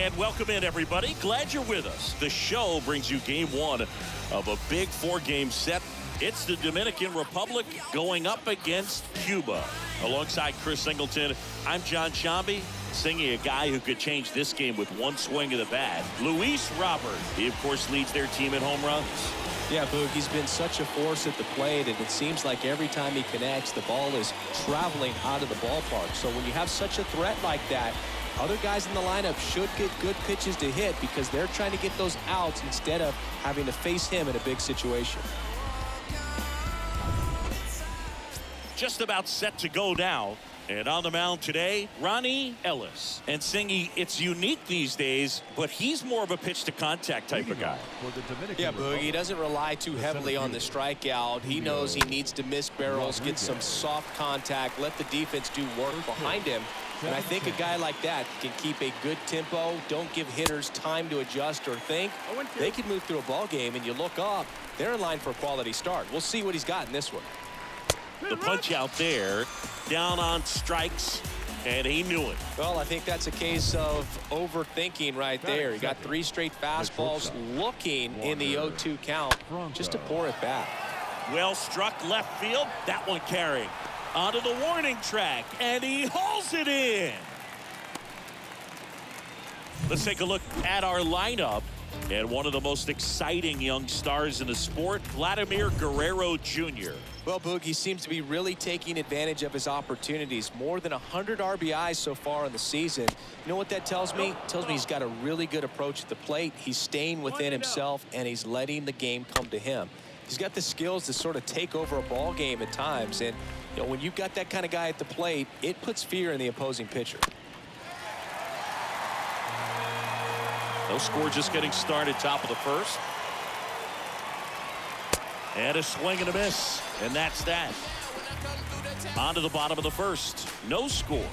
And welcome in, everybody. Glad you're with us. The show brings you game one of a big four-game set. It's the Dominican Republic going up against Cuba. Alongside Chris Singleton, I'm John Shambi, singing a guy who could change this game with one swing of the bat. Luis Robert. He, of course, leads their team in home runs. Yeah, Boog, he's been such a force at the plate, and it seems like every time he connects, the ball is traveling out of the ballpark. So when you have such a threat like that, other guys in the lineup should get good pitches to hit because they're trying to get those outs instead of having to face him in a big situation. Just about set to go now. And on the mound today, Ronnie Ellis. And Singy, it's unique these days, but he's more of a pitch-to-contact type of guy. Yeah, Boog, he doesn't rely too heavily on the strikeout. He knows he needs to miss barrels, get some soft contact, let the defense do work behind him. And I think a guy like that can keep a good tempo, don't give hitters time to adjust or think. They can move through a ball game, and you look up, they're in line for a quality start. We'll see what he's got in this one. The punch out there, down on strikes, and he knew it. Well, I think that's a case of overthinking right there. He got 3 straight fastballs looking in the 0-2 count just to pour it back. Well struck left field. That one carrying onto the warning track, and he hauls it in. Let's take a look at our lineup. And one of the most exciting young stars in the sport, Vladimir Guerrero Jr. Well, Boog, he seems to be really taking advantage of his opportunities. More than 100 RBIs so far in the season. You know what that tells me? It tells me he's got a really good approach at the plate. He's staying within himself, and he's letting the game come to him. He's got the skills to sort of take over a ball game at times. And, you know, when you've got that kind of guy at the plate, it puts fear in the opposing pitcher. No score, just getting started, top of the first. And a swing and a miss. And that's that. On to the bottom of the first. No score.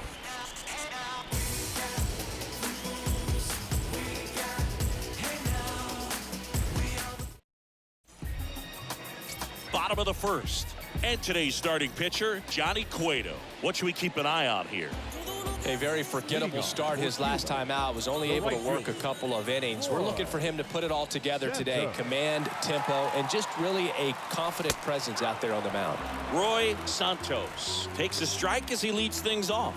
Bottom of the first. And today's starting pitcher, Johnny Cueto. What should we keep an eye on here? A very forgettable start his last time out. Was only able to work a couple of innings. We're looking for him to put it all together today. Command, tempo, and just really a confident presence out there on the mound. Roy Santos takes a strike as he leads things off.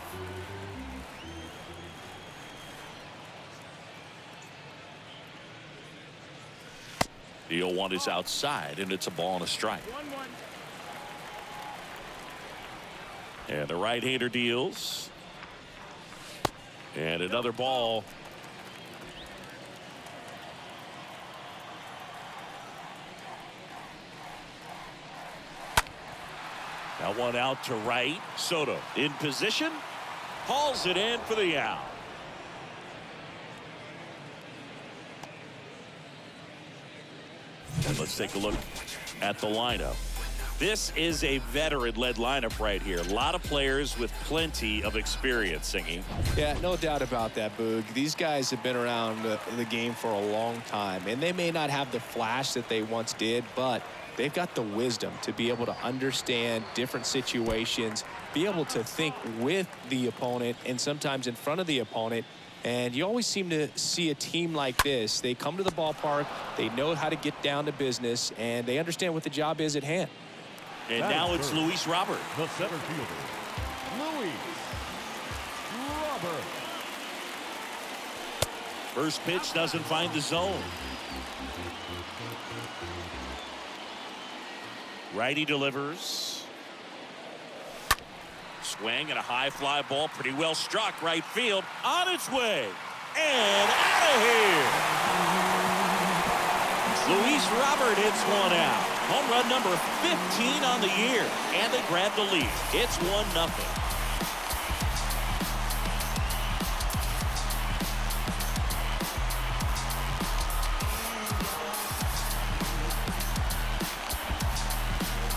The 0-1 is outside, and it's a ball and a strike. And the right-hander deals. And another ball. That one out to right. Soto in position. Hauls it in for the out. And let's take a look at the lineup. This is a veteran-led lineup right here. A lot of players with plenty of experience, Singing. Yeah, no doubt about that, Boog. These guys have been around the game for a long time, and they may not have the flash that they once did, but they've got the wisdom to be able to understand different situations, be able to think with the opponent and sometimes in front of the opponent. And you always seem to see a team like this. They come to the ballpark, they know how to get down to business, and they understand what the job is at hand. And now it's Luis Robert. The center fielder, Luis Robert. First pitch doesn't find the zone. Righty delivers. Swing and a high fly ball, pretty well struck right field, on its way and out of here. Luis Robert hits one out. Home run number 15 on the year, and they grab the lead. It's 1-0.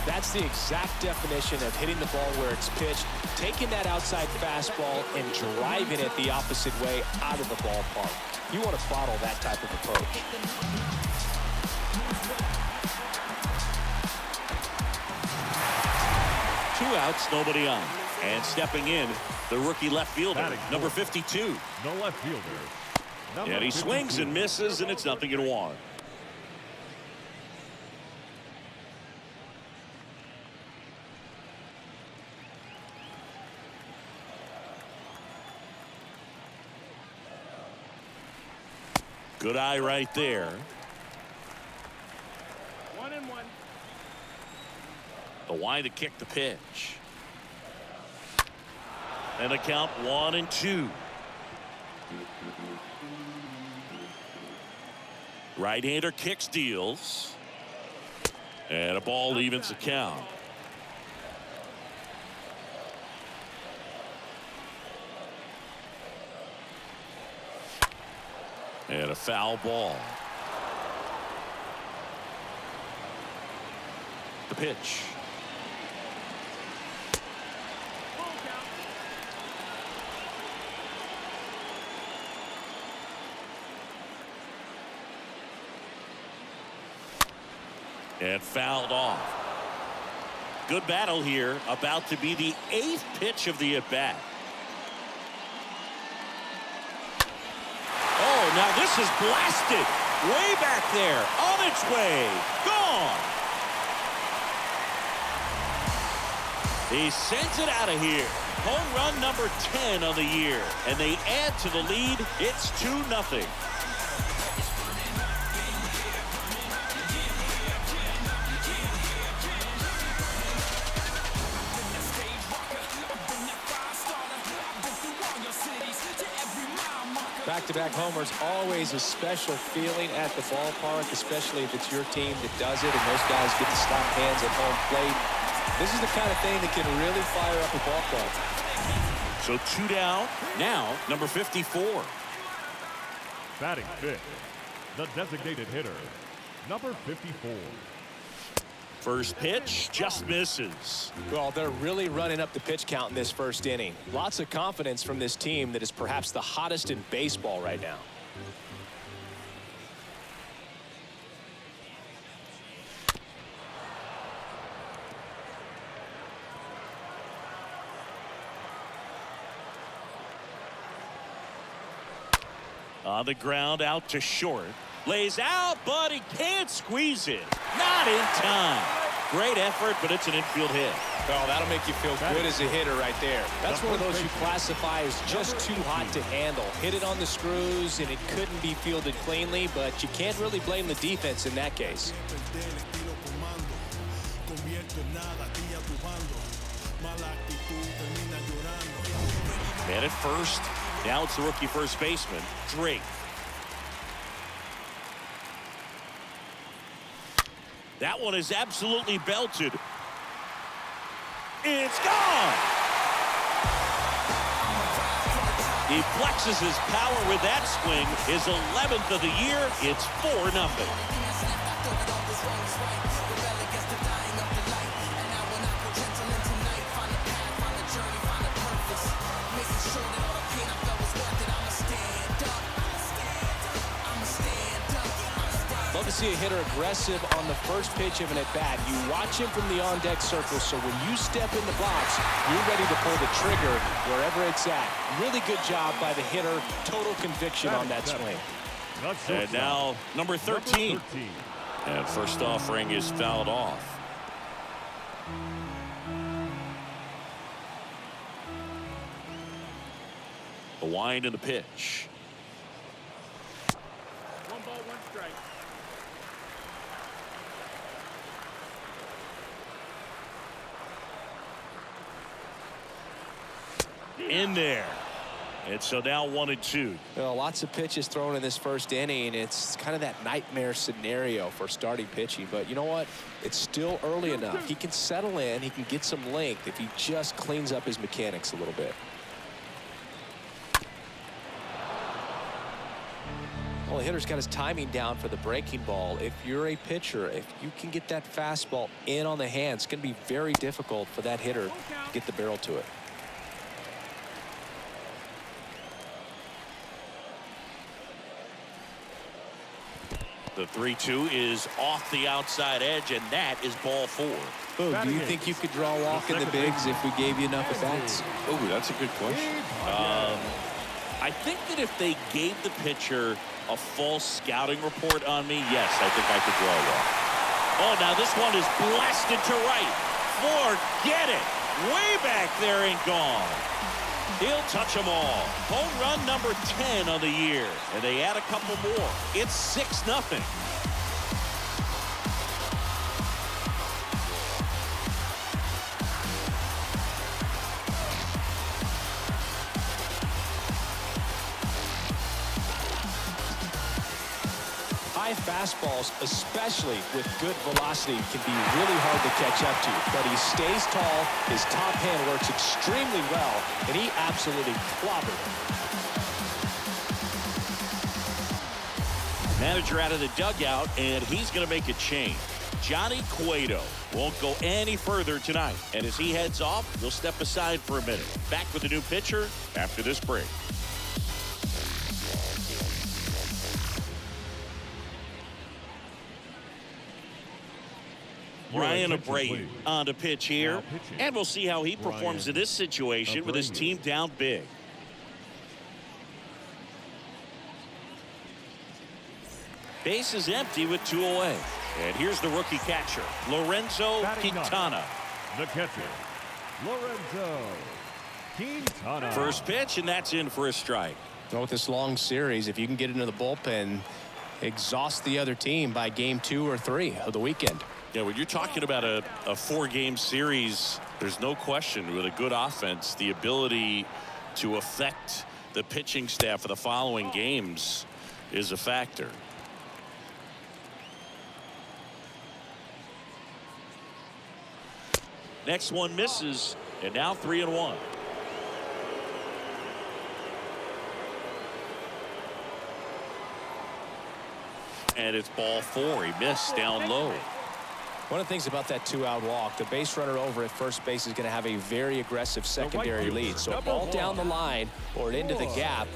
That's the exact definition of hitting the ball where it's pitched, taking that outside fastball and driving it the opposite way out of the ballpark. You want to bottle that type of approach. Two outs, nobody on. And stepping in, the rookie left fielder, number 52. The left fielder, Number And he swings 52. and misses, and it's 0-1. Good eye right there. 1-1. The wide to kick the pitch. And the count 1-2. Right-hander kicks, deals. And a ball evens the count. And a foul ball. The pitch. And fouled off. Good battle here. About to be the 8th pitch of the at-bat. Oh, now this is blasted. Way back there. On its way. Gone. He sends it out of here. Home run number 10 on the year. And they add to the lead. It's 2-0. Back-to-back homers, always a special feeling at the ballpark, especially if it's your team that does it and those guys get to slap hands at home plate. This is the kind of thing that can really fire up a ball club. So 2 down. Now, number 54. Batting fifth, the designated hitter, number 54. First pitch just misses. Well, they're really running up the pitch count in this first inning. Lots of confidence from this team that is perhaps the hottest in baseball right now. On the ground, out to short. Lays out, but he can't squeeze it. Not in time. Great effort, but it's an infield hit. Well, that'll make you feel good as a hitter right there. That's one of those you classify as just too hot to handle. Hit it on the screws, and it couldn't be fielded cleanly, but you can't really blame the defense in that case. Man at first. Now it's the rookie first baseman, Drake. That one is absolutely belted. It's gone. He flexes his power with that swing. His 11th of the year. It's 4-0. Love to see a hitter aggressive on the first pitch of an at-bat. You watch him from the on-deck circle, so when you step in the box, you're ready to pull the trigger wherever it's at. Really good job by the hitter. Total conviction on that swing. And now number 13. Number 13. And first offering is fouled off. The wind and the pitch. 1 ball, 1 strike. In there. And so now 1-2. Well, lots of pitches thrown in this first inning. It's kind of that nightmare scenario for starting pitching. But you know what? It's still early enough. He can settle in. He can get some length if he just cleans up his mechanics a little bit. Well, the hitter's got his timing down for the breaking ball. If you're a pitcher, if you can get that fastball in on the hands, it's going to be very difficult for that hitter to get the barrel to it. The 3-2 is off the outside edge, and that is ball 4. Oh, do you think you could draw a walk in the bigs if we gave you enough at bats? Oh, that's a good question. I think that if they gave the pitcher a false scouting report on me, yes, I think I could draw a walk. Oh, now this one is blasted to right. Forget it. Way back there and gone. He'll touch them all. Home run number 10 on the year. And they add a couple more. It's 6-0. High fastballs, especially with good velocity, can be really hard to catch up to. But he stays tall, his top hand works extremely well, and he absolutely clobbered him. Manager out of the dugout, and he's going to make a change. Johnny Cueto won't go any further tonight. And as he heads off, he'll step aside for a minute. Back with the new pitcher after this break. Brian Abreu on to pitch here, and we'll see how he performs in this situation with his team down big. Base is empty with 2 away. And here's the rookie catcher, Lorenzo Quintana. The catcher, Lorenzo Quintana. First pitch, and that's in for a strike. Well, with this long series, if you can get into the bullpen, exhaust the other team by game 2 or 3 of the weekend. Yeah, when you're talking about a 4-game series, there's no question with a good offense, the ability to affect the pitching staff for the following games is a factor. Next one misses, and now 3-1. And it's ball 4. He missed down low. One of the things about that 2-out walk, the base runner over at first base is going to have a very aggressive secondary lead. So a ball down the line or into the gap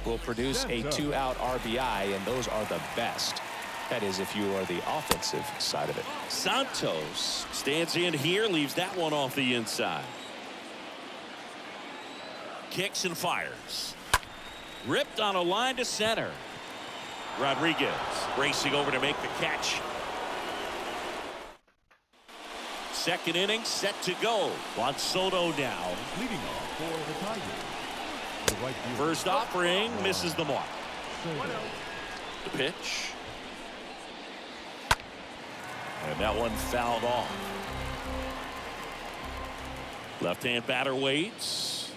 will produce a 2-out RBI, and those are the best. That is, if you are the offensive side of it. Santos stands in here, leaves that one off the inside. Kicks and fires. Ripped on a line to center. Rodriguez racing over to make the catch. Second inning set to go. Juan Soto now Leading off for the Tigers. The right fielder. first offering misses the mark. The pitch. And that one fouled off. Left-hand batter waits.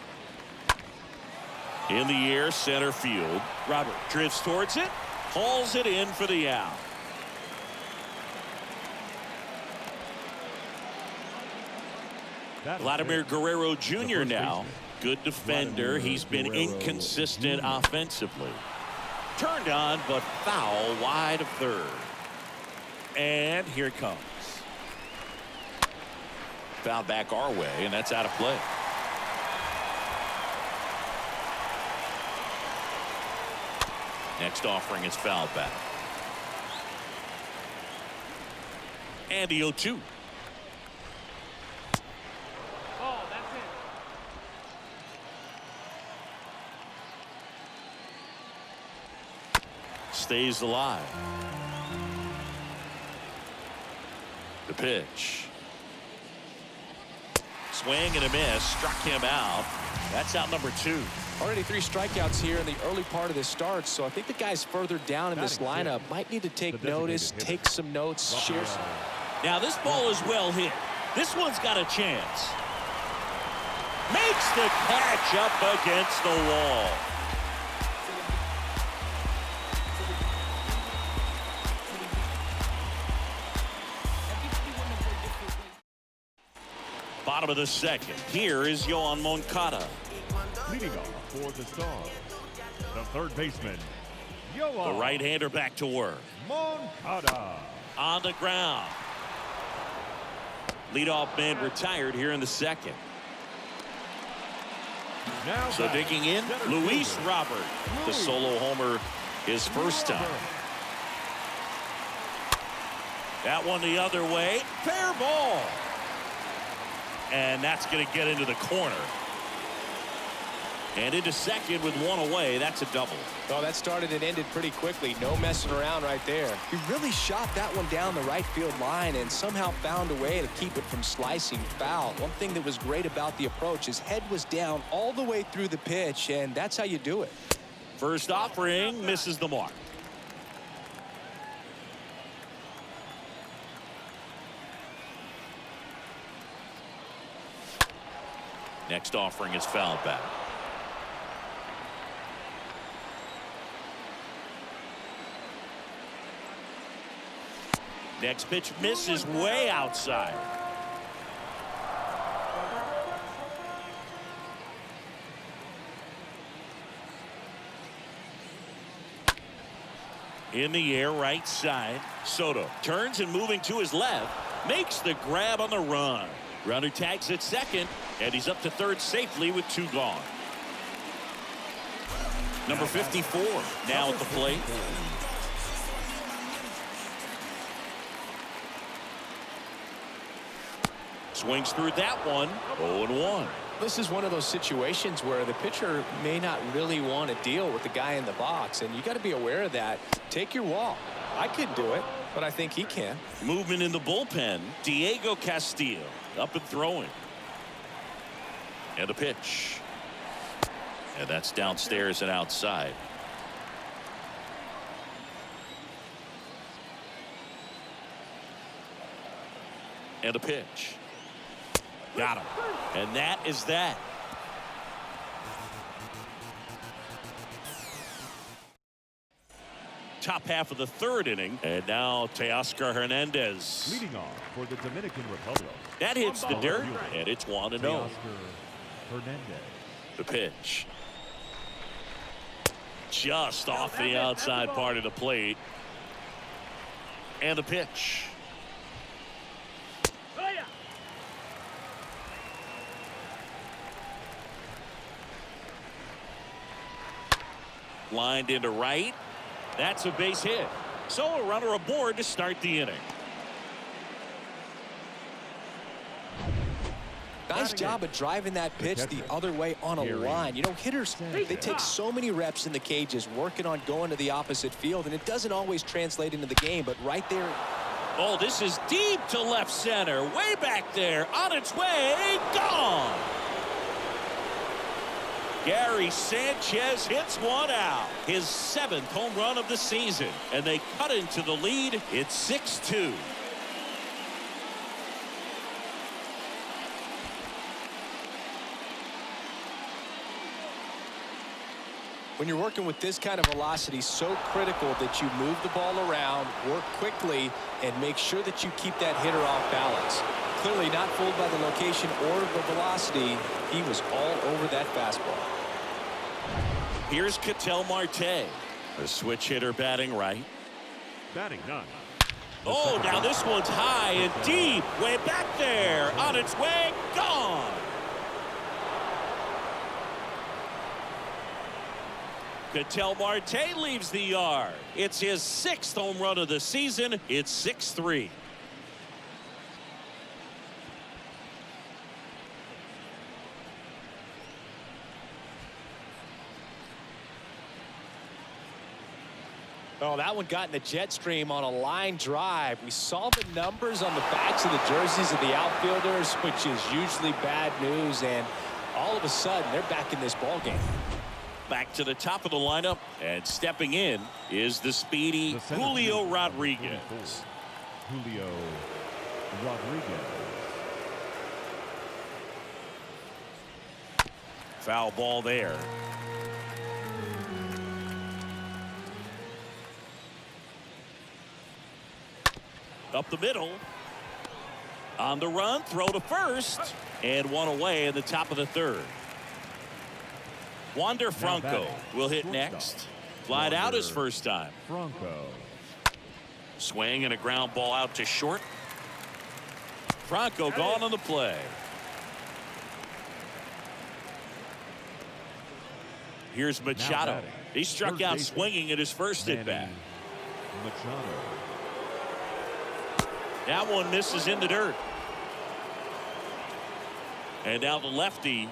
In the air, center field. Robert drifts towards it. Hauls it in for the out. Vladimir Guerrero Jr. now. Good defender. He's been inconsistent offensively. Turned on, but foul wide of third. And here it comes. Foul back our way, and that's out of play. Next offering is fouled back. And the 0-2. Oh, that's it. Stays alive. The pitch. Swing and a miss. Struck him out. That's out number 2. Already 3 strikeouts here in the early part of the start, so I think the guys further down in this lineup might need to take notice, take some notes. Cheers. Now this ball is well hit. This one's got a chance. Makes the catch up against the wall. Bottom of the second. Here is Yoan Moncada. Leading off for the Stars, the third baseman, Yoan. The right-hander back to work. Moncada. On the ground. Leadoff man retired here in the second. Now So digging in, Luis Robert. The solo homer his first time. That one the other way. Fair ball. And that's going to get into the corner. And into second with one away. That's a double. Oh, that started and ended pretty quickly. No messing around right there. He really shot that one down the right field line and somehow found a way to keep it from slicing foul. One thing that was great about the approach, his head was down all the way through the pitch, and that's how you do it. First offering misses the mark. Next offering is fouled back. Next pitch misses way outside. In the air, right side. Soto turns and moving to his left. Makes the grab on the run. Runner tags at second, and he's up to third safely with 2 gone. Number 54 now at the plate. Swings through that one. 0-1. This is one of those situations where the pitcher may not really want to deal with the guy in the box, and you got to be aware of that. Take your walk. I couldn't do it, but I think he can. Movement in the bullpen. Diego Castillo up and throwing. And a pitch. And that's downstairs and outside. And a pitch. Got him. And that is that. Top half of the 3rd inning. And now Teoscar Hernandez. Leading off for the Dominican Republic. That hits the dirt, and it's 1-0. Teoscar Hernandez. The pitch. Just off the outside part of the plate. And the pitch. Lined into right. That's a base hit. So a runner aboard to start the inning. Nice job of driving that pitch the other way on a line. You know, hitters, they take so many reps in the cages working on going to the opposite field, and it doesn't always translate into the game, but right there. Oh, this is deep to left center. Way back there. On its way. Gone. Gary Sanchez hits one out. His 7th home run of the season. And they cut into the lead. It's 6-2. When you're working with this kind of velocity, so critical that you move the ball around, work quickly, and make sure that you keep that hitter off balance. Clearly not fooled by the location or the velocity. He was all over that fastball. Here's Ketel Marte, a switch hitter batting right. Batting 9. Oh, now this one's high and deep. Way back there. On its way. Gone. Ketel Marte leaves the yard. It's his 6th home run of the season. It's 6-3. Oh, that one got in the jet stream on a line drive. We saw the numbers on the backs of the jerseys of the outfielders, which is usually bad news, and all of a sudden they're back in this ball game. Back to the top of the lineup, and stepping in is the speedy Julio Rodriguez. Julio Rodriguez. Foul ball there. Up the middle. On the run, throw to first, and one away in the top of the 3rd. Wander Franco will hit next. Flied out his first time. Franco. Swing and a ground ball out to short. Franco gone on the play. Here's Machado. He struck out swinging at his first at bat. Machado. That one misses in the dirt. And now the lefty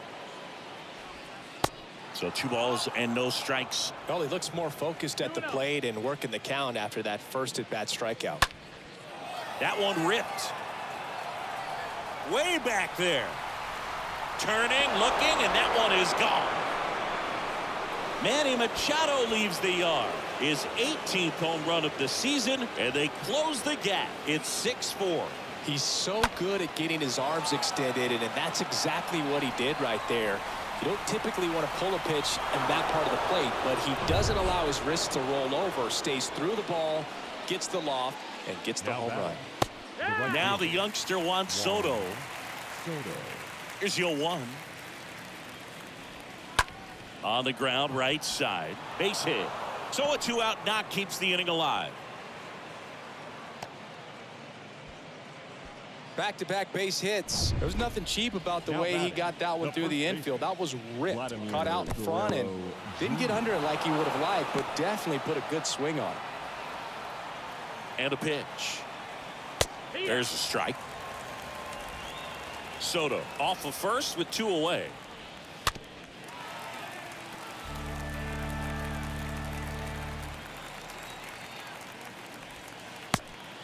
So 2 balls and no strikes. Well, he looks more focused at the plate and working the count after that first at-bat strikeout. That one ripped. Way back there. Turning, looking, and that one is gone. Manny Machado leaves the yard. His 18th home run of the season, and they close the gap. It's 6-4. He's so good at getting his arms extended, and that's exactly what he did right there. You don't typically want to pull a pitch in that part of the plate, but he doesn't allow his wrist to roll over, stays through the ball, gets the loft, and gets the home run. Now the youngster Juan Soto. Here's 0-1. On the ground, right side. Base hit. So a 2-out knock keeps the inning alive. Back-to-back base hits. There was nothing cheap about the way he got that one through the infield. That was ripped, caught out in front, and didn't get under it like he would have liked, but definitely put a good swing on it. And a pitch. There's a strike. Soto off of first with 2 away.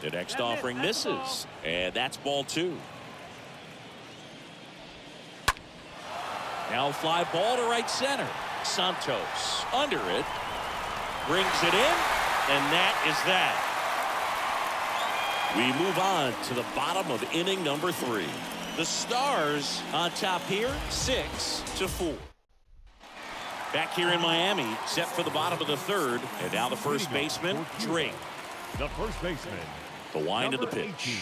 The next offering misses, and that's ball 2. Now fly ball to right center. Santos under it, brings it in, and that is that. We move on to the bottom of inning number 3. The Stars on top here, 6-4. Back here in Miami, set for the bottom of the 3rd, and now the first baseman, Drake. The first baseman. The wind of the pitch. 18.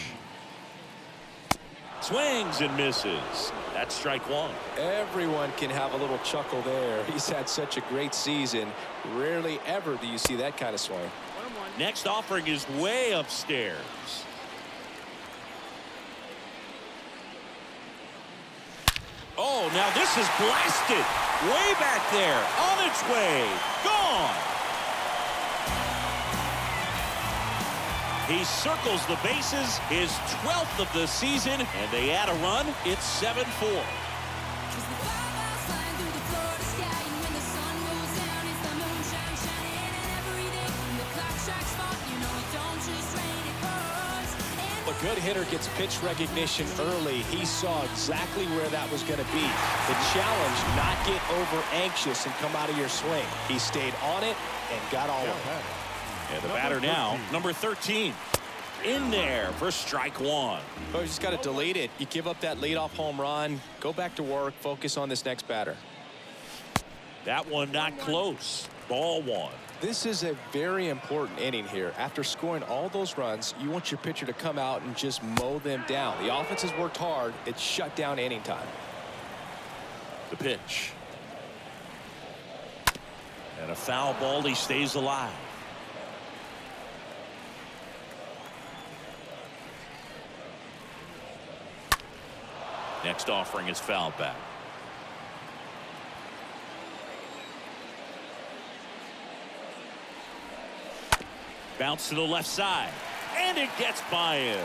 Swings and misses. That's strike 1. Everyone can have a little chuckle there. He's had such a great season. Rarely ever do you see that kind of swing. Next offering is way upstairs. Oh, now this is blasted. Way back there. On its way. Gone. He circles the bases, his 12th of the season, and they add a run. It's 7-4. A good hitter gets pitch recognition early. He saw exactly where that was going to be. The challenge, not get over anxious and come out of your swing. He stayed on it and got all of it. And the batter now, number 13. In there for strike 1. Oh, you just got to delete it. You give up that leadoff home run. Go back to work. Focus on this next batter. That one not close. Ball 1. This is a very important inning here. After scoring all those runs, you want your pitcher to come out and just mow them down. The offense has worked hard. It's shut down inning time. The pitch. And a foul ball. He stays alive. Next offering is fouled back. Bounce to the left side, and it gets by him.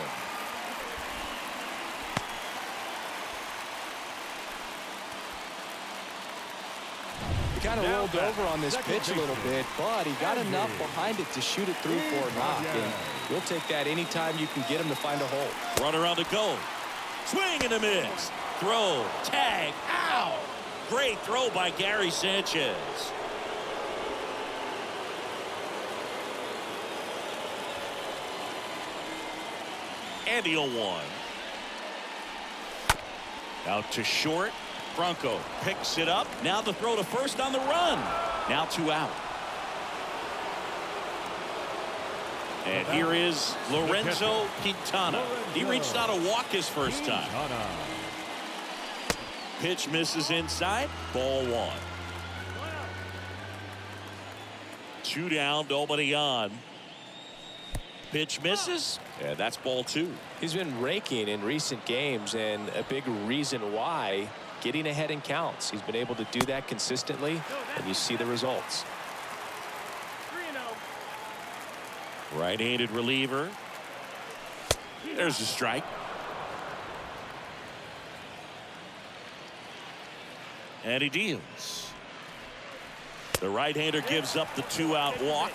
He kind of rolled over on this pitch a little bit, but he got enough behind it to shoot it through for a knock. And you'll take that anytime you can get him to find a hole. Runner on the go. Swing and a miss. Throw, tag, ow! Great throw by Gary Sanchez. And the 0-1. Out to short. Bronco picks it up. Now the throw to first on the run. Now 2 out. And here is Lorenzo Quintana. He reached out a walk his first time. Pitch misses inside. Ball 1. 2 down, nobody on. Pitch misses, and that's ball 2. He's been raking in recent games, and a big reason why, getting ahead in counts. He's been able to do that consistently, and you see the results. 3-0. Right-handed reliever. There's a strike. And he deals. The right-hander gives up the 2-out walk.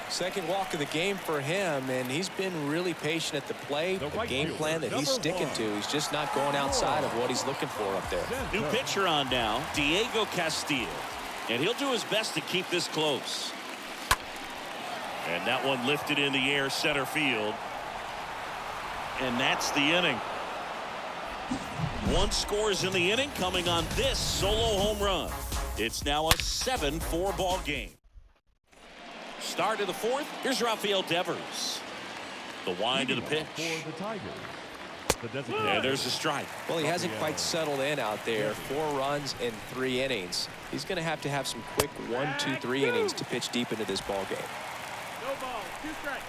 Second walk of the game for him, and he's been really patient at the plate. A game plan that he's sticking to. He's just not going outside of what he's looking for up there. New pitcher on now, Diego Castillo. And he'll do his best to keep this close. And that one lifted in the air center field. And that's the inning. One scores in the inning coming on this solo home run. It's now a 7-4 ball game. Start of the fourth. Here's Rafael Devers. The wind of the pitch. For the Tigers, the designated. And there's a strike. Well, he hasn't quite settled in out there. 4 runs in 3 innings. He's going to have some quick 1, 2, 3 innings to pitch deep into this ball game. No ball, 2 strikes.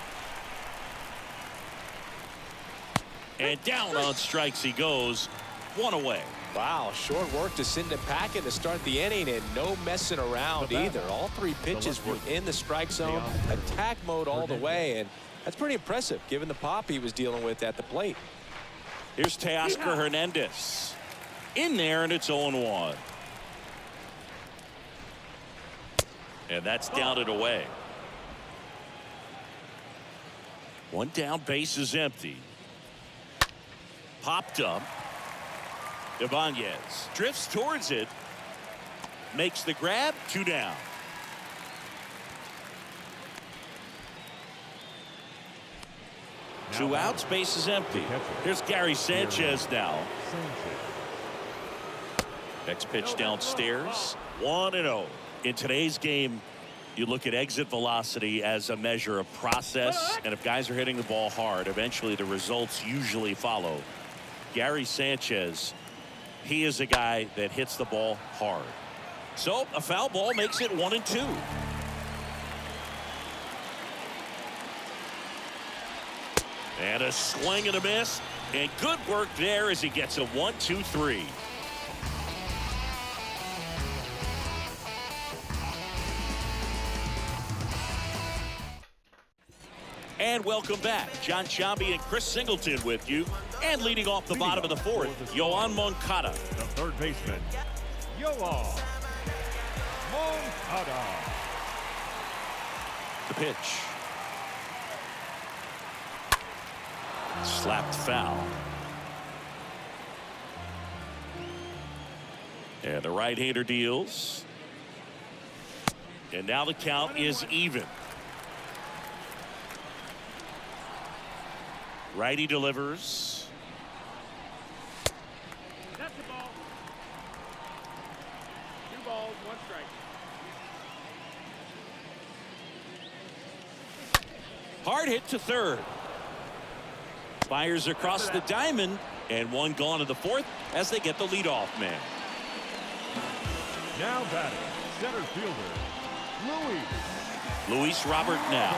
And down on strikes he goes. 1 away. Wow, short work to send him packing to start the inning, and no messing around either. All 3 pitches were in the strike zone, attack mode all the way, and that's pretty impressive given the pop he was dealing with at the plate. Here's Teoscar Hernandez. In there, and it's 0-1. And that's down and away. 1 down, base is empty. Popped up. Ibanez drifts towards it. Makes the grab. 2 down. Now 2 outs, base is empty. Here's Gary Sanchez now. Next pitch downstairs. 1-0. In today's game, you look at exit velocity as a measure of process, and if guys are hitting the ball hard, eventually the results usually follow. Gary Sanchez, he is a guy that hits the ball hard. So a foul ball makes it 1-2. And a swing and a miss, and good work there as he gets a 1-2-3. And welcome back. John Sciambi and Chris Singleton with you. And leading off the bottom of the fourth, Yoan Moncada. The third baseman, Yoan Moncada. The pitch. Slapped foul. And the right-hander deals. And now the count is even. Righty delivers. That's the ball. 2 balls, 1 strike. Hard hit to third. Fires across the diamond, and 1 gone to the fourth as they get the leadoff man. Now batting, center fielder, Luis Robert now.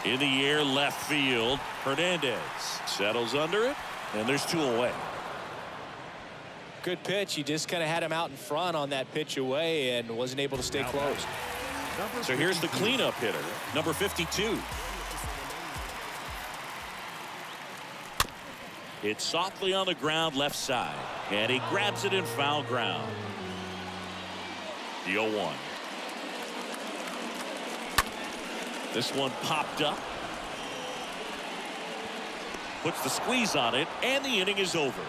In the air, left field. Hernandez settles under it, and there's 2 away. Good pitch. He just kind of had him out in front on that pitch away and wasn't able to stay close. So here's the cleanup hitter, number 52. It's softly on the ground left side, and he grabs it in foul ground. The 0-1. This one popped up. Puts the squeeze on it, and the inning is over.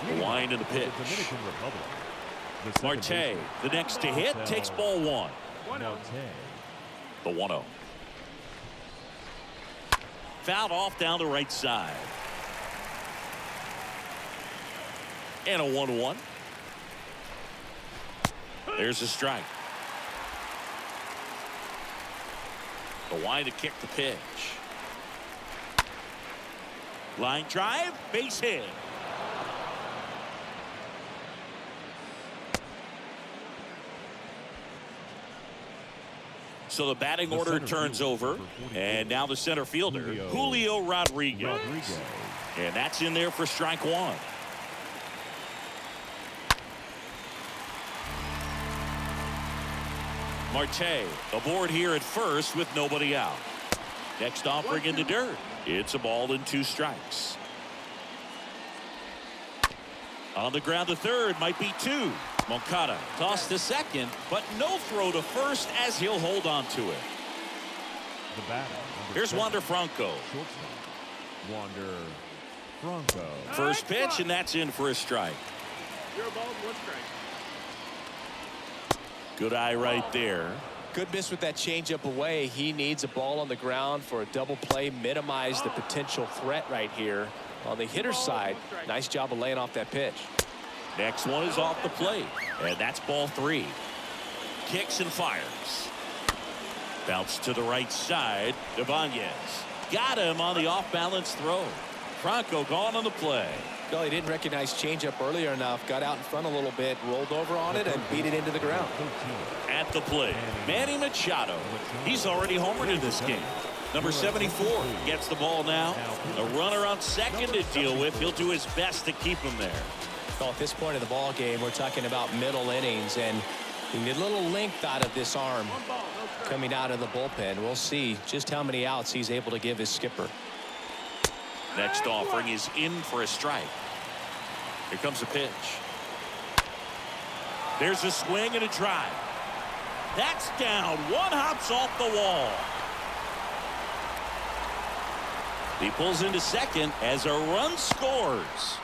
The wind of the pitch. Dominican Republic. Marte, the next to hit, takes ball 1. The 1-0. Fouled off down the right side. And a 1-1. There's a strike. The wind to kick the pitch. Line drive, base hit. So the batting order turns over, and now the center fielder, Julio Rodriguez. And that's in there for strike 1. Marte aboard here at first with nobody out. Next offering in the dirt. It's a ball and 2 strikes. On the ground to third, might be 2. Moncada tossed to second, but no throw to first as he'll hold on to it. The batter. Here's Wander Franco. Shortstop, Wander Franco. First pitch, and that's in for a strike. 0 balls, 1 strike. Good eye right there. Good miss with that changeup away. He needs a ball on the ground for a double play, minimize the potential threat right here. On the hitter's side, nice job of laying off that pitch. Next one is off the plate, and that's ball 3. Kicks and fires. Bounce to the right side. Ibanez got him on the off-balance throw. Franco gone on the play. Well, he didn't recognize changeup earlier enough. Got out in front a little bit, rolled over on it, and beat it into the ground. At the plate, Manny Machado. He's already homered in this game. Number 74 gets the ball now. A runner on second to deal with. He'll do his best to keep him there. Well, at this point of the ball game, we're talking about middle innings, and we need a little length out of this arm 1 ball, no strike. coming out of the bullpen. We'll see just how many outs he's able to give his skipper. Next offering is in for a strike. Here comes a pitch. There's a swing and a drive. That's down. 1 hops off the wall. He pulls into second as a run scores.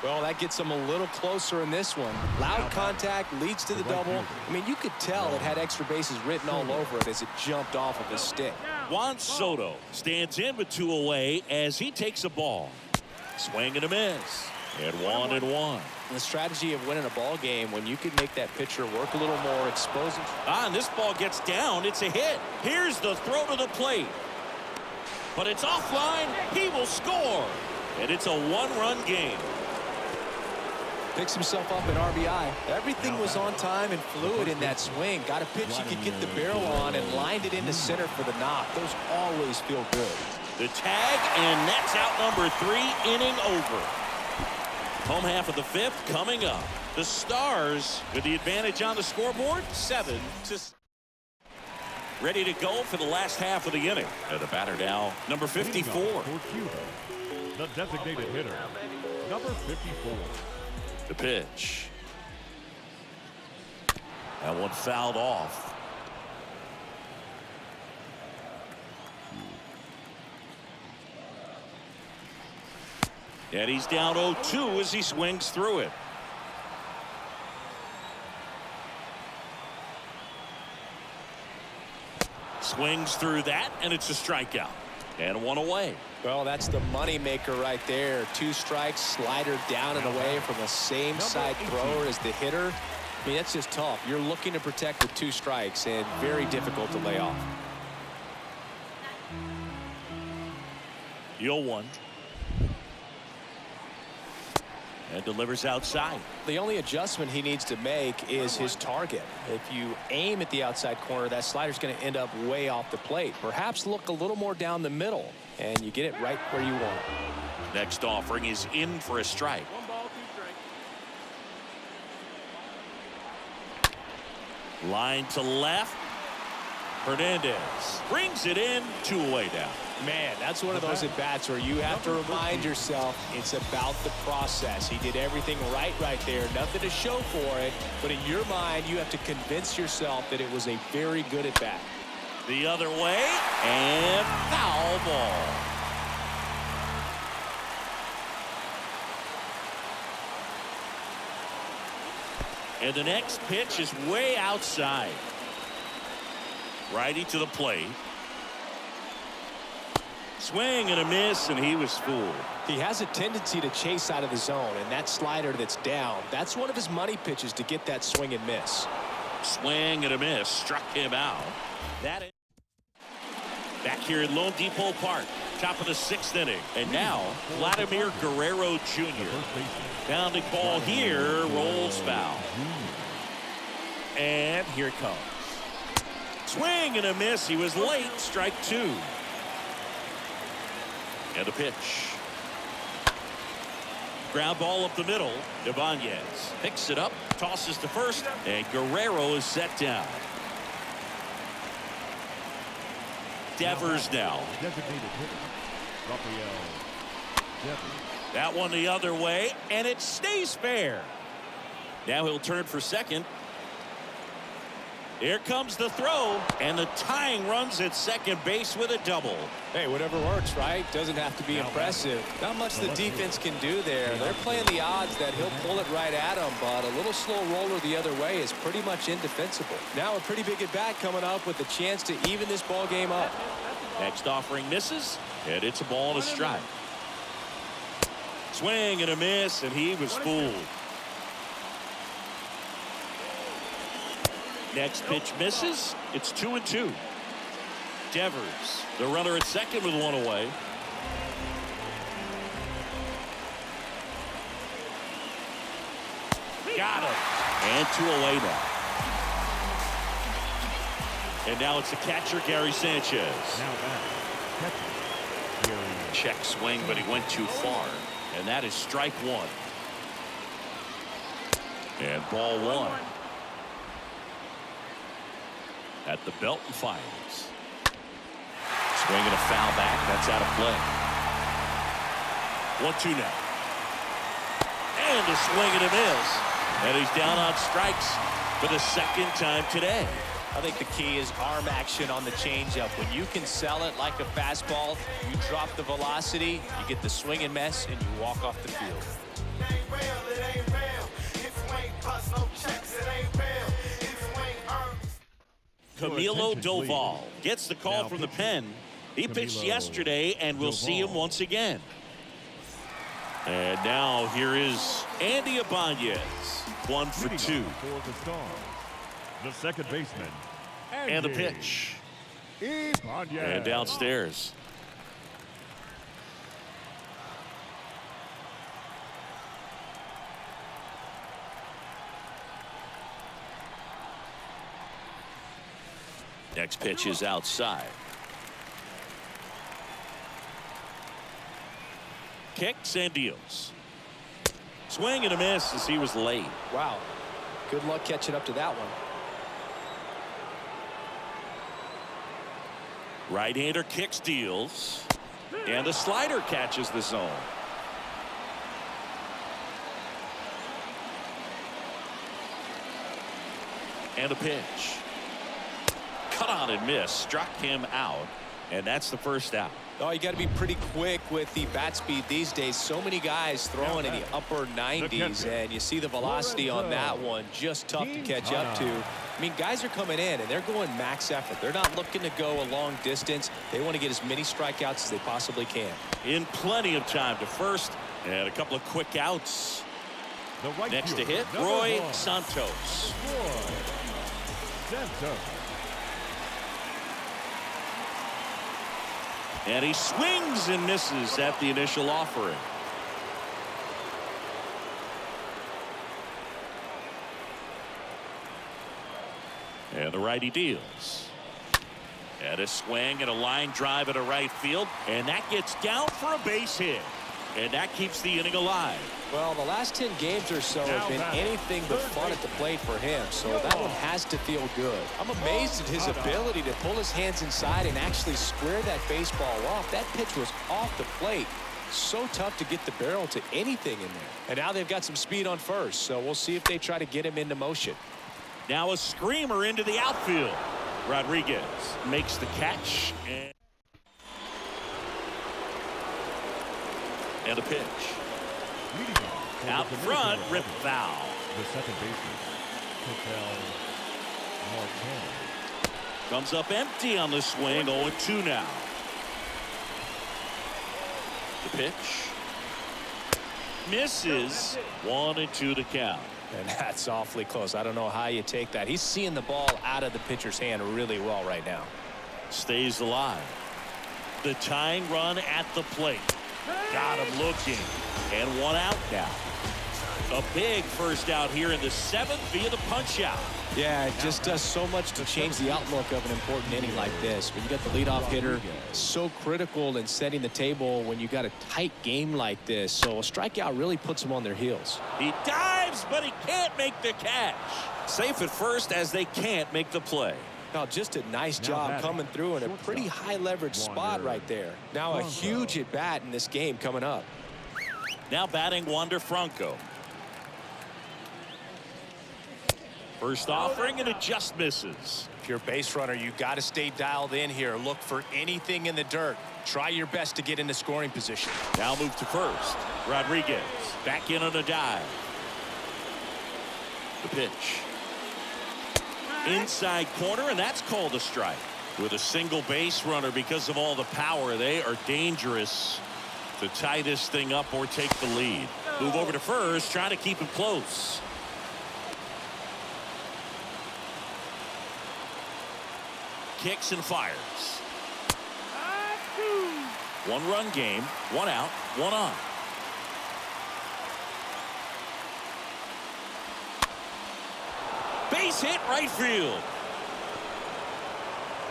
Well, that gets him a little closer in this one. Loud contact leads to the double. I mean, you could tell it had extra bases written all over it as it jumped off of his stick. Juan Soto stands in with 2 away as he takes a ball. Swing and a miss. And 1-1. The strategy of winning a ball game when you can make that pitcher work a little more, exposing. And this ball gets down. It's a hit. Here's the throw to the plate. But it's offline. He will score. And it's a 1-run game. Picks himself up an RBI. Everything was on time and fluid in that swing. Got a pitch he could get the barrel on and lined it into center for the knock. Those always feel good. The tag, and that's out number 3, inning over. Home half of the 5th coming up. The Stars with the advantage on the scoreboard, 7 to. Ready to go for the last half of the inning. And the batter now, number 54. For Cuba, the designated hitter, number 54. The pitch. That one fouled off. And he's down 0-2 as he swings through it. Swings through that, and it's a strikeout. And 1 away. Well, that's the money maker right there. 2 strikes, slider down and away from the same side thrower as the hitter. I mean, that's just tough. You're looking to protect with 2 strikes and very difficult to lay off. 0-1. And delivers outside. The only adjustment he needs to make is his target. If you aim at the outside corner, that slider's going to end up way off the plate. Perhaps look a little more down the middle, and you get it right where you want it. Next offering is in for a strike. 1 ball, 2 strikes. Line to left. Hernandez brings it in, 2 away now. Man, that's one of those at-bats where you have to remind yourself it's about the process. He did everything right there. Nothing to show for it. But in your mind, you have to convince yourself that it was a very good at-bat. The other way, and foul ball. And the next pitch is way outside. Righty to the plate. Swing and a miss, and he was fooled. He has a tendency to chase out of the zone, and that slider that's down, that's one of his money pitches to get that swing and miss. Swing and a miss, struck him out. That is back here at Lone Depot Park, top of the 6th inning. And now, Vladimir Guerrero Jr. Pounding ball here, rolls foul. And here it comes. Swing and a miss. He was late. Strike 2. And a pitch. Ground ball up the middle. Ibanez picks it up, tosses to first, and Guerrero is set down. Devers now. Designated hitter, Rafael Devers. That one the other way, and it stays fair. Now he'll turn for second. Here comes the throw, and the tying runs at second base with a double. Hey, whatever works, right? Doesn't have to be impressive. Not much the defense can do there. They're playing the odds that he'll pull it right at him, but a little slow roller the other way is pretty much indefensible. Now a pretty big at bat coming up with a chance to even this ball game up. Next offering misses, and it's a ball and a strike. Swing and a miss, and he was fooled. Next pitch misses. It's 2-2. Devers, the runner at second with one away. Got him. And 2 away now. And now it's the catcher, Gary Sanchez. Now back, catcher, Gary. Check swing, but he went too far. And that is strike 1. And ball 1. At the belt and fires. Swing and a foul back. That's out of play. 1-2 now. And a swing and a miss. And he's down on strikes for the second time today. I think the key is arm action on the changeup. When you can sell it like a fastball, you drop the velocity, you get the swing and miss, and you walk off the field. Camilo Doval gets the call from the pen. He pitched yesterday, and we'll see him once again. And now here is Andy Ibanez, 1 for 2. For the Stars, the second baseman. And a pitch. Ibanez. And downstairs. Next pitch is outside. Kicks and deals. Swing and a miss as he was late. Wow. Good luck catching up to that one. Right-hander kicks, deals. And a slider catches the zone. And a pitch. Cut on and miss. Struck him out. And that's the first out. Oh, you got to be pretty quick with the bat speed these days. So many guys throwing in the upper 90s, and you see the velocity on that one. Just tough to catch up to. I mean, guys are coming in, and they're going max effort. They're not looking to go a long distance. They want to get as many strikeouts as they possibly can. In plenty of time to first, and a couple of quick outs. Next to hit, Roy Santos. And he swings and misses at the initial offering. And the righty deals. And a swing and a line drive at a right field. And that gets down for a base hit. And that keeps the inning alive. Well, the last 10 games or so have been anything but fun at the plate for him, so that one has to feel good. I'm amazed at his ability to pull his hands inside and actually square that baseball off. That pitch was off the plate. So tough to get the barrel to anything in there. And now they've got some speed on first, so we'll see if they try to get him into motion. Now a screamer into the outfield. Rodriguez makes the catch. And a pitch. Out front, rip foul. The second baseman, Marquez. Comes up empty on the swing. 0-2 now. The pitch. Misses. 1-2 to count. And that's awfully close. I don't know how you take that. He's seeing the ball out of the pitcher's hand really well right now. Stays alive. The tying run at the plate. Got him looking. And one out now. A big first out here in the 7th via the punch out. Yeah, it just does so much to change the outlook of an important inning like this. When you got the leadoff hitter, so critical in setting the table when you got a tight game like this. So a strikeout really puts them on their heels. He dives, but he can't make the catch. Safe at first as they can't make the play. Now, just a nice job coming through in a pretty high leverage spot right there. Now a huge at bat in this game coming up. Now batting Wander Franco. First offering, and it just misses. If you're a base runner, you got to stay dialed in here. Look for anything in the dirt. Try your best to get into scoring position. Now move to first. Rodriguez back in on a dive. The pitch. Inside corner, and that's called a strike. With a single base runner, because of all the power, they are dangerous to tie this thing up or take the lead. Move over to first, trying to keep it close. Kicks and fires. 1-run game, 1 out, 1 on. Base hit right field.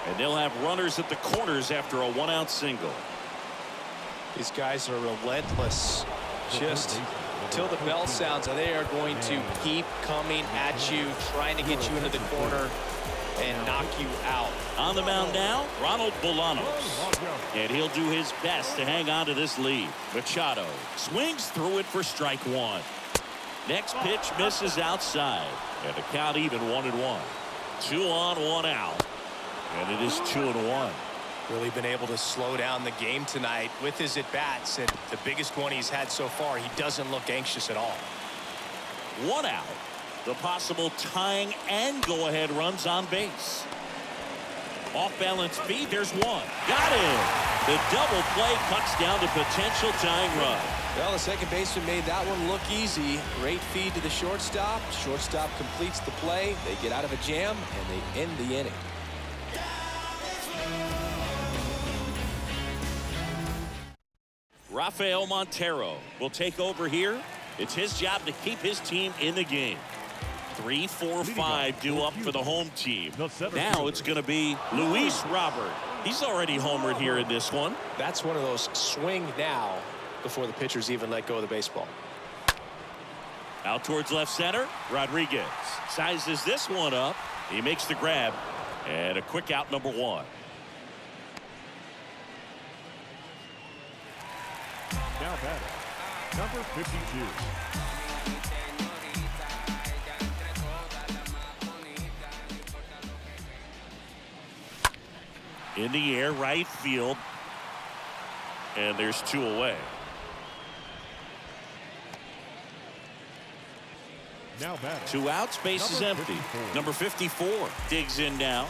And they'll have runners at the corners after a 1-out single. These guys are relentless. Just until the bell sounds, they are going to keep coming at you, trying to get you into the corner and knock you out. On the mound now, Ronald Bolanos. And he'll do his best to hang on to this lead. Machado swings through it for strike 1. Next pitch misses outside. And the count even 1-1. 2 on, 1 out. And it is 2-1. Really been able to slow down the game tonight with his at-bats. And the biggest one he's had so far, he doesn't look anxious at all. 1 out. The possible tying and go-ahead runs on base. Off-balance feed. There's 1. Got him. The double play cuts down the potential tying run. Well, the second baseman made that one look easy. Great feed to the shortstop. Shortstop completes the play. They get out of a jam, and they end the inning. Rafael Montero will take over here. It's his job to keep his team in the game. 3, 4, 5 due up for the home team. Now it's going to be Luis Robert. He's already homered here in this one. That's one of those swing now before the pitchers even let go of the baseball. Out towards left center. Rodriguez sizes this one up. He makes the grab. And a quick out, number 1. Now batting, number 52. In the air, right field. And there's 2 away. Now batting, 2 outs, base is empty. 54. Number 54 digs in now.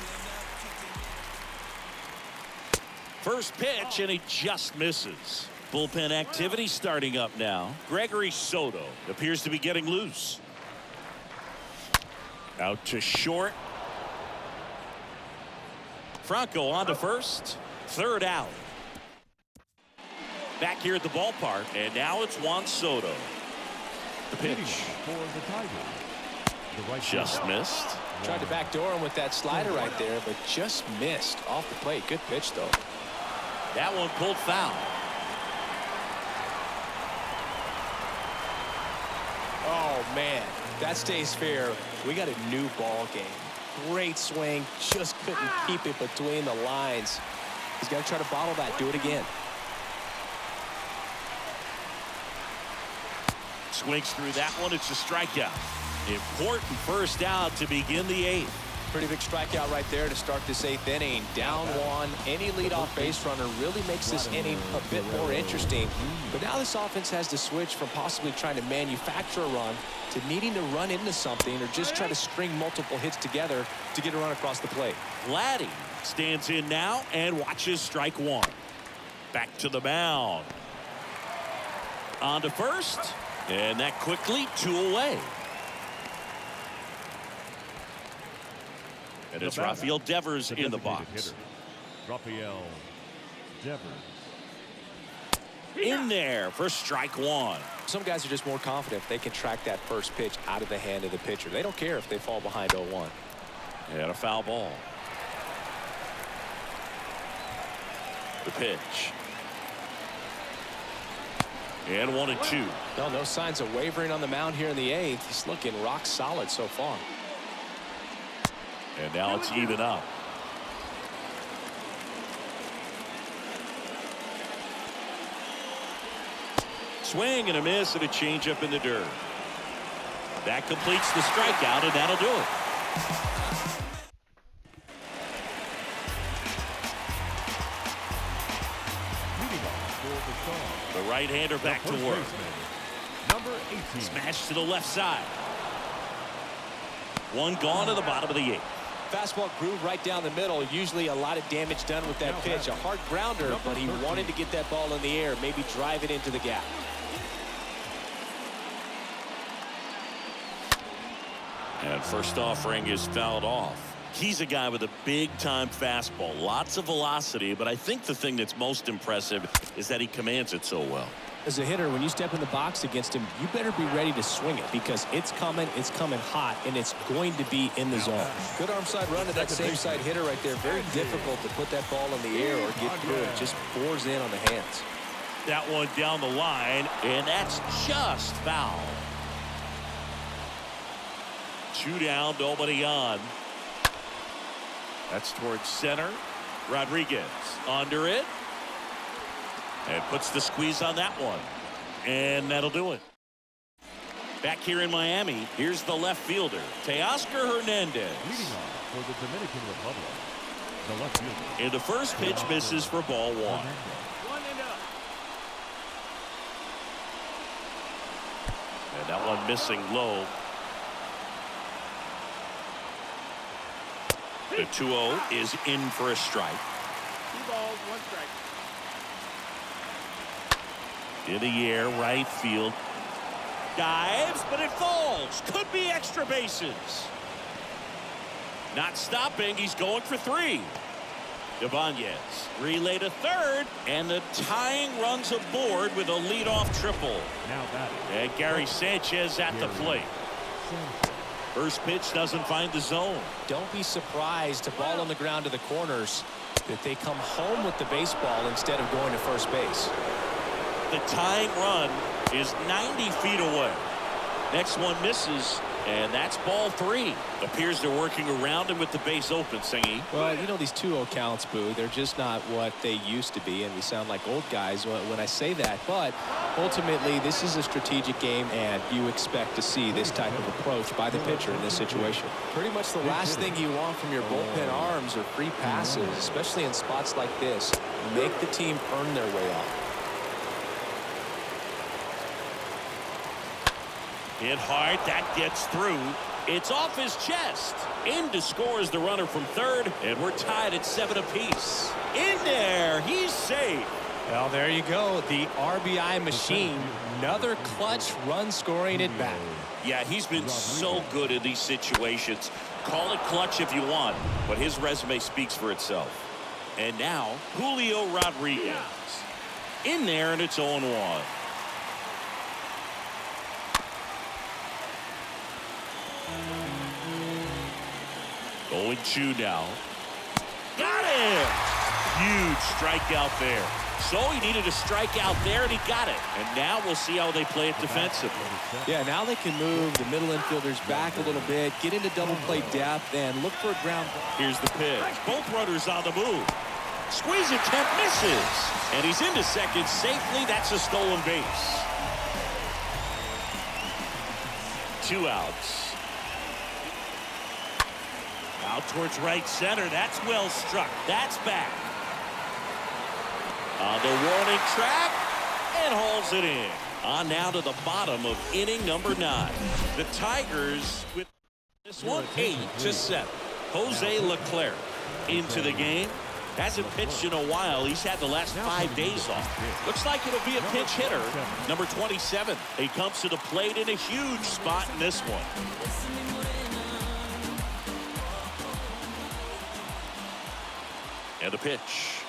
First pitch, and he just misses. Bullpen activity starting up now. Gregory Soto appears to be getting loose. Out to short. Franco on to first. 3rd out. Back here at the ballpark, and now it's Juan Soto. The pitch. For the Tigers. The right Just fielder. missed. Tried to backdoor him with that slider right there, but just missed off the plate. Good pitch, though. That one pulled foul. Oh, man. That stays fair. We got a new ball game. Great swing. Just couldn't keep it between the lines. He's got to try to bottle that. Do it again. Swings through that one. It's a strikeout. Important first out to begin the 8th. Pretty big strikeout right there to start this 8th inning. Down 1. Any leadoff base runner really makes this inning a bit more interesting. But now this offense has to switch from possibly trying to manufacture a run to needing to run into something or just try to string multiple hits together to get a run across the plate. Vladdy stands in now and watches strike 1. Back to the mound. On to first. And that quickly 2 away. And it's Rafael Devers in the box. Hitter, Rafael Devers. In there for strike 1. Some guys are just more confident if they can track that first pitch out of the hand of the pitcher. They don't care if they fall behind 0-1. And a foul ball. The pitch. And 1-2. Well, no signs of wavering on the mound here in the 8th. He's looking rock solid so far. And now it's even up. Swing and a miss and a changeup in the dirt. That completes the strikeout, and that'll do it. Leading off for the Stars, The right-hander back to first work. baseman, number 18. Smash to the left side. One gone to the bottom of the 8th. Fastball groove right down the middle. Usually a lot of damage done with that pitch. A hard grounder, but he wanted to get that ball in the air, maybe drive it into the gap. And first offering is fouled off. He's a guy with a big-time fastball. Lots of velocity, but I think the thing that's most impressive is that he commands it so well. As a hitter, when you step in the box against him, you better be ready to swing it because it's coming hot, and it's going to be in the zone. Good arm side run to that same side hitter right there. Very difficult to put that ball in the air or get through it. Just pours in on the hands. That one down the line, and that's just foul. 2 down, nobody on. That's towards center. Rodriguez under it. And puts the squeeze on that one. And that'll do it. Back here in Miami, here's the left fielder, Teoscar Hernandez. Leading off for the Dominican Republic, the left fielder. And the first pitch misses for ball 1. 1-0. And that one missing low. The 2-0 is in for a strike. 2 balls, 1 strike. In the air, right field. Dives, but it falls. Could be extra bases. Not stopping. He's going for 3. Ibanez relay to third, and the tying runs aboard with a leadoff triple. Now batting. And Gary Sanchez at the plate. First pitch doesn't find the zone. Don't be surprised to ball on the ground to the corners that they come home with the baseball instead of going to first base. The tying run is 90 feet away. Next one misses, and that's ball 3. Appears they're working around him with the base open, Singy. Well, you know, these 2-0 counts, Boo, they're just not what they used to be, and we sound like old guys when I say that. But ultimately, this is a strategic game, and you expect to see this type of approach by the pitcher in this situation. Pretty much the last thing you want from your bullpen arms are free passes, especially in spots like this. Make the team earn their way off. Hit hard, that gets through. It's off his chest. In to score is the runner from third, and we're tied at 7 apiece. In there, he's safe. Well, there you go. The RBI machine. Another clutch run scoring at bat. Yeah, he's been so good in these situations. Call it clutch if you want, but his resume speaks for itself. And now, Julio Rodriguez. In there, and it's 0-1. Going 2 now. Got him! Huge strikeout there. So he needed a strikeout there, and he got it. And now we'll see how they play it defensively. Yeah, now they can move the middle infielders back a little bit, get into double play depth, and look for a ground ball. Here's the pitch. Both runners on the move. Squeeze attempt misses. And he's into second safely. That's a stolen base. 2 outs. Out towards right center. That's well struck. That's back. On the warning track and hauls it in. On now to the bottom of inning number 9. The Tigers with this one 8-7. Jose Leclerc into the game. Hasn't pitched in a while. He's had the last 5 days off. Looks like it'll be a pinch hitter. Number 27. He comes to the plate in a huge spot in this one. And a pitch.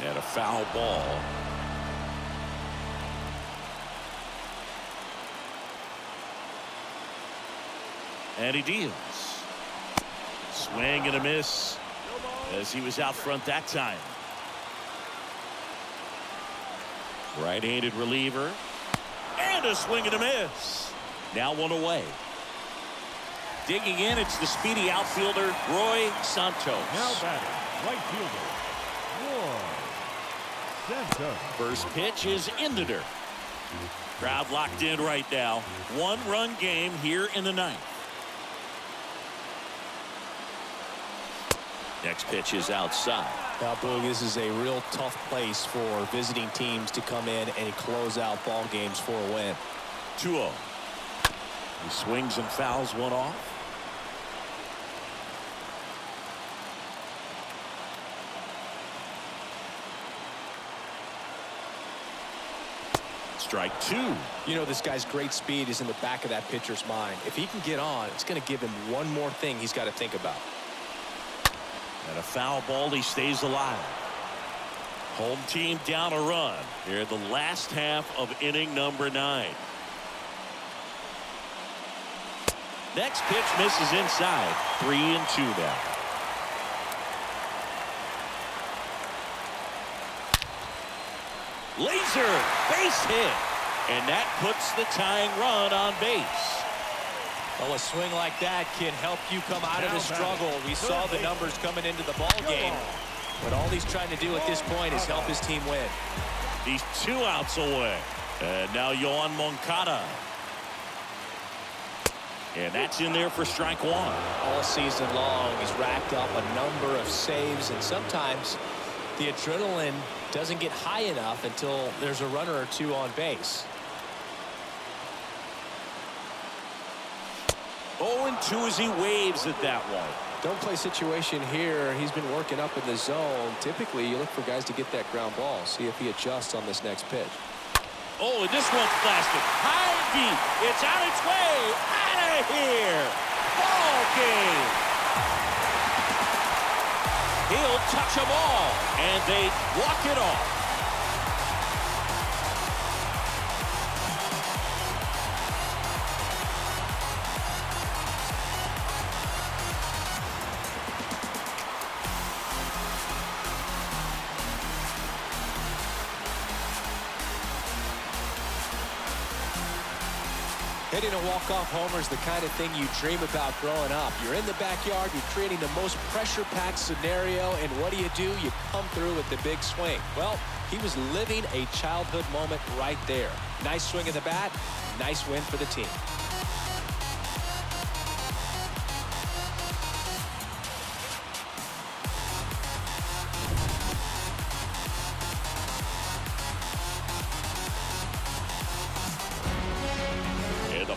And a foul ball. And he deals. Swing and a miss as he was out front that time. Right-handed reliever. And a swing and a miss. Now 1 away. Digging in, it's the speedy outfielder, Roy Santos. Now batting, right fielder, Roy Santos. First pitch is in the dirt. Crowd locked in right now. One-run game here in the ninth. Next pitch is outside. Now, Boog, this is a real tough place for visiting teams to come in and close out ball games for a win. 2-0. He swings and fouls one off. Strike two. You know, this guy's great speed is in the back of that pitcher's mind. If he can get on, it's going to give him one more thing he's got to think about. And a foul ball, he stays alive. Home team down a run here in the last half of inning number 9. Next pitch misses inside. 3-2 now. Laser base hit, and that puts the tying run on base. Well, a swing like that can help you come out of the struggle. We saw the numbers coming into the ball game, but all he's trying to do at this point is help his team win. He's 2 outs away, and now Yohan Moncada. And that's in there for strike one. All season long, he's racked up a number of saves, and sometimes the adrenaline doesn't get high enough until there's a runner or two on base. 0-2 as he waves at that one. Don't play situation here. He's been working up in the zone. Typically, you look for guys to get that ground ball. See if he adjusts on this next pitch. Oh, and this one's blasted. High and deep. It's on its way. Out of here. Ball game. He'll touch them all, and they walk it off. Hitting a walk-off homer is the kind of thing you dream about growing up. You're in the backyard, you're creating the most pressure-packed scenario, and what do? You come through with the big swing. Well, he was living a childhood moment right there. Nice swing of the bat, nice win for the team.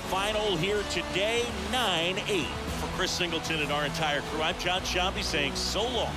Final here today, 9-8. For Chris Singleton and our entire crew, I'm John Shambi saying so long.